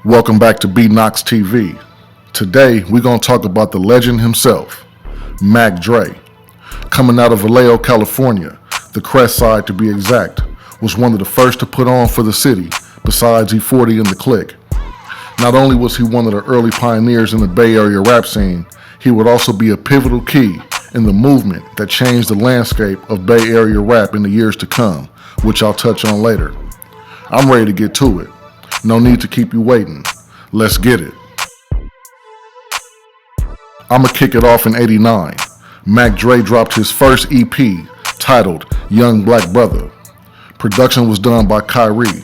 Welcome back to B-KnockzTV. Today, we're going to talk about the legend himself, Mac Dre. Coming out of Vallejo, California, the Crest Side to be exact, was one of the first to put on for the city, besides E40 and the Click. Not only was he one of the early pioneers in the Bay Area rap scene, he would also be a pivotal key in the movement that changed the landscape of Bay Area rap in the years to come, which I'll touch on later. I'm ready to get to it. No need to keep you waiting. Let's get it. I'ma kick it off in '89. Mac Dre dropped his first EP titled Young Black Brother. Production was done by Kyrie.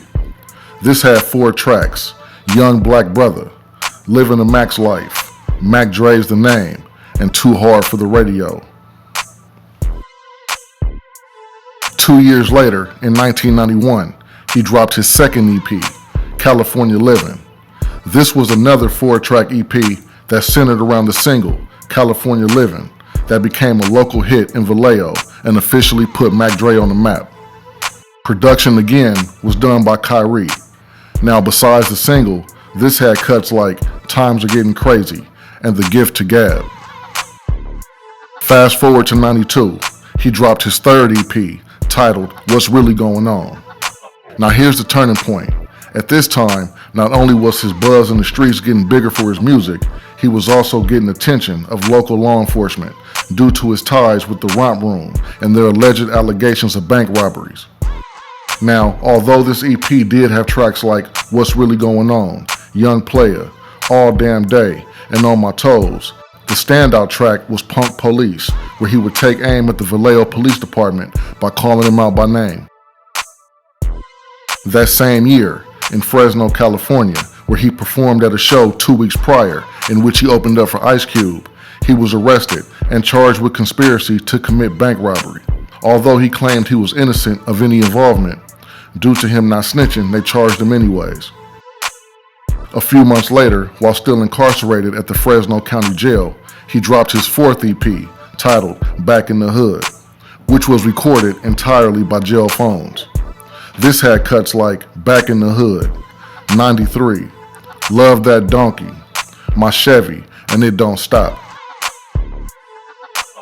This had 4 tracks: Young Black Brother, Living a Mac's Life, Mac Dre's the Name, and Too Hard for the Radio. 2 years later, in 1991, he dropped his second EP, California Living. This was another 4-track EP that centered around the single, California Living, that became a local hit in Vallejo and officially put Mac Dre on the map. Production again was done by Kyrie. Now besides the single, this had cuts like Times Are Getting Crazy and The Gift to Gab. Fast forward to '92, he dropped his third EP titled What's Really Going On. Now here's the turning point. At this time, not only was his buzz in the streets getting bigger for his music, he was also getting attention of local law enforcement due to his ties with the Romp Room and their alleged allegations of bank robberies. Now, although this EP did have tracks like What's Really Going On, Young Player, All Damn Day, and On My Toes, the standout track was Punk Police, where he would take aim at the Vallejo Police Department by calling them out by name. That same year, in Fresno, California, where he performed at a show 2 weeks prior in which he opened up for Ice Cube, he was arrested and charged with conspiracy to commit bank robbery. Although he claimed he was innocent of any involvement, due to him not snitching, they charged him anyways. A few months later, while still incarcerated at the Fresno County Jail, he dropped his 4th EP, titled Back in the Hood, which was recorded entirely by jail phones. This had cuts like Back in the Hood, 93, Love That Donkey, My Chevy, and It Don't Stop.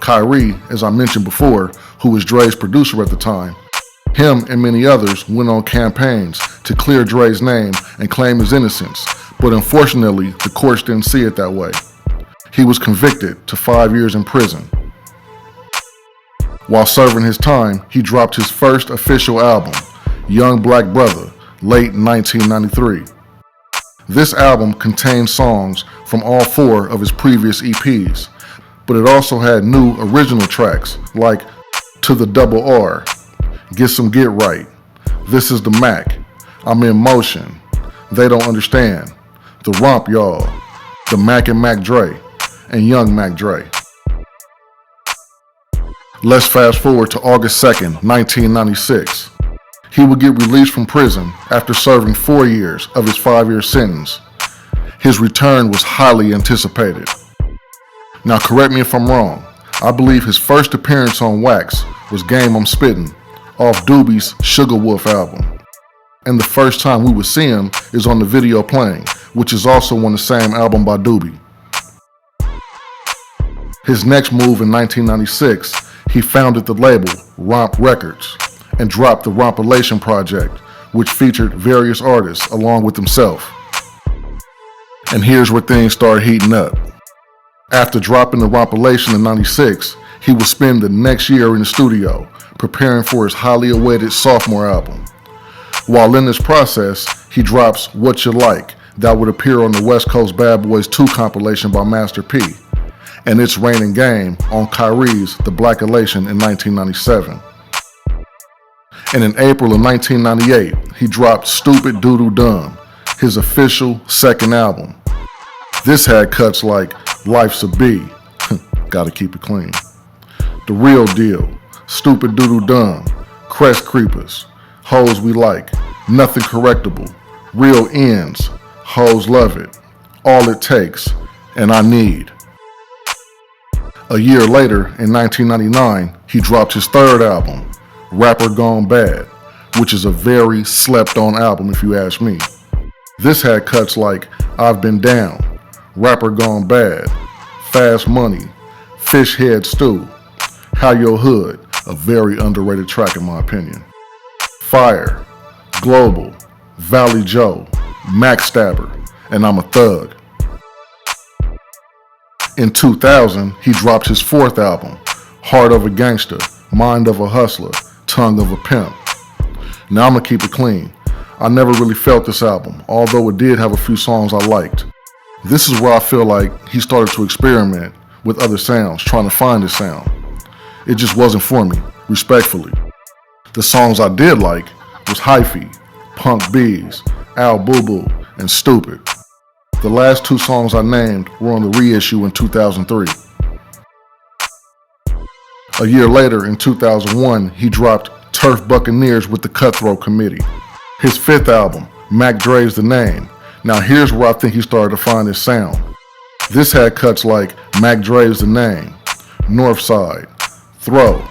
Kyrie, as I mentioned before, who was Dre's producer at the time, him and many others went on campaigns to clear Dre's name and claim his innocence, but unfortunately, the courts didn't see it that way. He was convicted to 5 years in prison. While serving his time, he dropped his first official album, Young Black Brother, late 1993. This album contained songs from all 4 of his previous EPs, but it also had new original tracks like To the Double R, Get Some Get Right, This Is the Mac, I'm in Motion, They Don't Understand, The Romp Y'all, The Mac and Mac Dre, and Young Mac Dre. Let's fast forward to August 2nd, 1996. He would get released from prison after serving 4 years of his 5-year sentence. His return was highly anticipated. Now correct me if I'm wrong, I believe his first appearance on Wax was Game I'm Spittin' off Doobie's Sugar Wolf album. And the first time we would see him is on the video Playing, which is also on the same album by Doobie. His next move in 1996, he founded the label Romp Records and dropped the Rompilation Project, which featured various artists along with himself. And here's where things started heating up. After dropping the Rompilation in '96, he would spend the next year in the studio preparing for his highly awaited sophomore album. While in this process, he drops What You Like, that would appear on the West Coast Bad Boys 2 compilation by Master P, and It's Raining Game on Kyrie's The Black Elation in 1997. And in April of 1998, he dropped Stupid Doodoo Dumb, his official second album. This had cuts like Life's a B, gotta keep it clean, The Real Deal, Stupid Doodoo Dumb, Crest Creepers, Hoes We Like, Nothing Correctable, Real Ends, Hoes Love It, All It Takes, and I Need. A year later, in 1999, he dropped his third album, Rapper Gone Bad, which is a very slept-on album if you ask me. This had cuts like I've Been Down, Rapper Gone Bad, Fast Money, Fish Head Stew, How Your Hood, a very underrated track in my opinion, Fire, Global, Valley Joe, Max Stabber, and I'm a Thug. In 2000, he dropped his fourth album, Heart of a Gangster, Mind of a Hustler, Tongue of a Pimp. Now I'm gonna keep it clean. I never really felt this album, although it did have a few songs I liked. This is where I feel like he started to experiment with other sounds, trying to find his sound. It just wasn't for me, respectfully. The songs I did like was Hyphy, Punk Bees, Al Boo Boo, and Stupid. The last two songs I named were on the reissue in 2003. A year later, in 2001, he dropped Turf Buccaneers with the Cutthroat Committee. His fifth album, Mac Dre's The Name. Now here's where I think he started to find his sound. This had cuts like Mac Dre's The Name, Northside, Throw,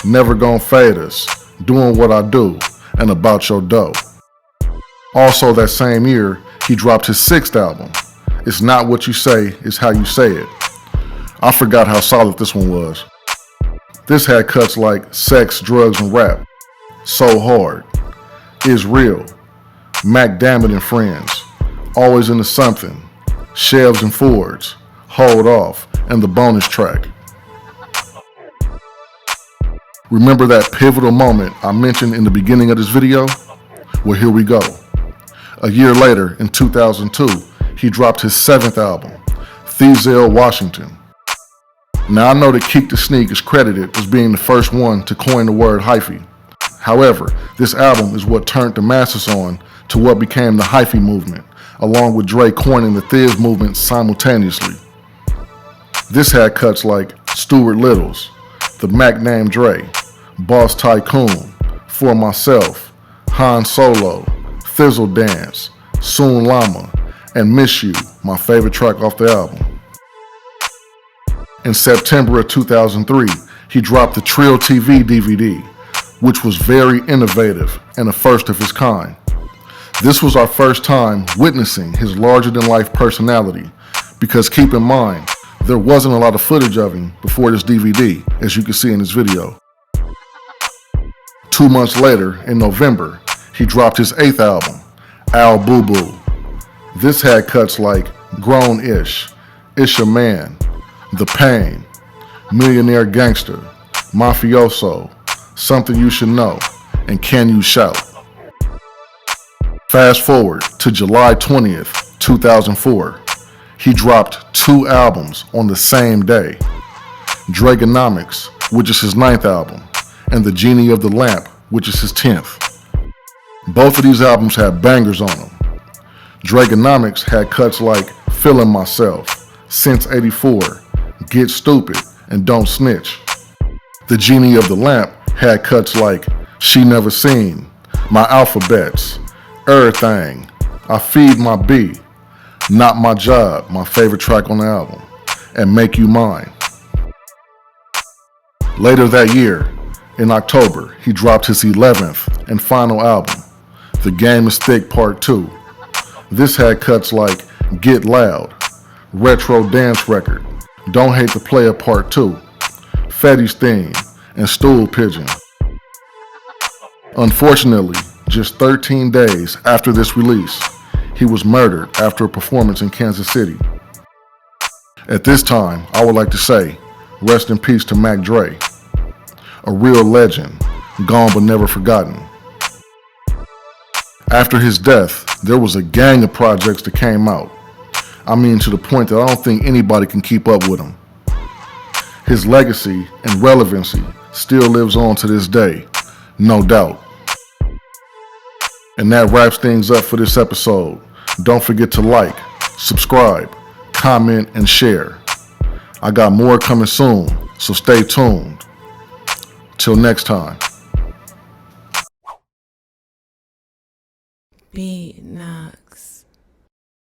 Never Gon' Fade Us, Doing What I Do, and About Your Dough. Also that same year, he dropped his sixth album, It's Not What You Say, It's How You Say It. I forgot how solid this one was. This had cuts like Sex, Drugs, and Rap, So Hard, Is Real, Mac Dammit and Friends, Always Into Something, Shelves and Fords, Hold Off, and the bonus track. Remember that pivotal moment I mentioned in the beginning of this video? Well, here we go. A year later, in 2002, he dropped his seventh album, Thesel Washington. Now I know that Keek the Sneak is credited as being the first one to coin the word hyphy. However, this album is what turned the masses on to what became the hyphy movement, along with Dre coining the Thiz movement simultaneously. This had cuts like Stuart Littles, The Mac Named Dre, Boss Tycoon, For Myself, Han Solo, Thizzle Dance, Soon Llama, and Miss You, my favorite track off the album. In September of 2003, he dropped the Trill TV DVD, which was very innovative and a first of its kind. This was our first time witnessing his larger-than-life personality, because keep in mind, there wasn't a lot of footage of him before this DVD, as you can see in this video. 2 months later, in November, he dropped his eighth album, Al Boo Boo. This had cuts like Grown-ish, Ish a Man, The Pain, Millionaire Gangster, Mafioso, Something You Should Know, and Can You Shout. Fast forward to July 20th, 2004. He dropped 2 albums on the same day. Dragonomics, which is his 9th album, and The Genie of the Lamp, which is his 10th. Both of these albums had bangers on them. Dragonomics had cuts like Feeling Myself, Since 84, Get Stupid, and Don't Snitch. The Genie of the Lamp had cuts like She Never Seen, My Alphabets, Everything, I Feed My Bee, Not My Job, my favorite track on the album, and Make You Mine. Later that year, in October, he dropped his 11th and final album, The Game Is Thick Part 2. This had cuts like Get Loud, Retro Dance Record, Don't Hate the Player Part 2, Fetty's Theme, and Stool Pigeon. Unfortunately, just 13 days after this release, he was murdered after a performance in Kansas City. At this time, I would like to say, rest in peace to Mac Dre, a real legend, gone but never forgotten. After his death, there was a gang of projects that came out. I mean, to the point that I don't think anybody can keep up with him. His legacy and relevancy still lives on to this day, no doubt. And that wraps things up for this episode. Don't forget to like, subscribe, comment, and share. I got more coming soon, so stay tuned. Till next time. B-Knockz.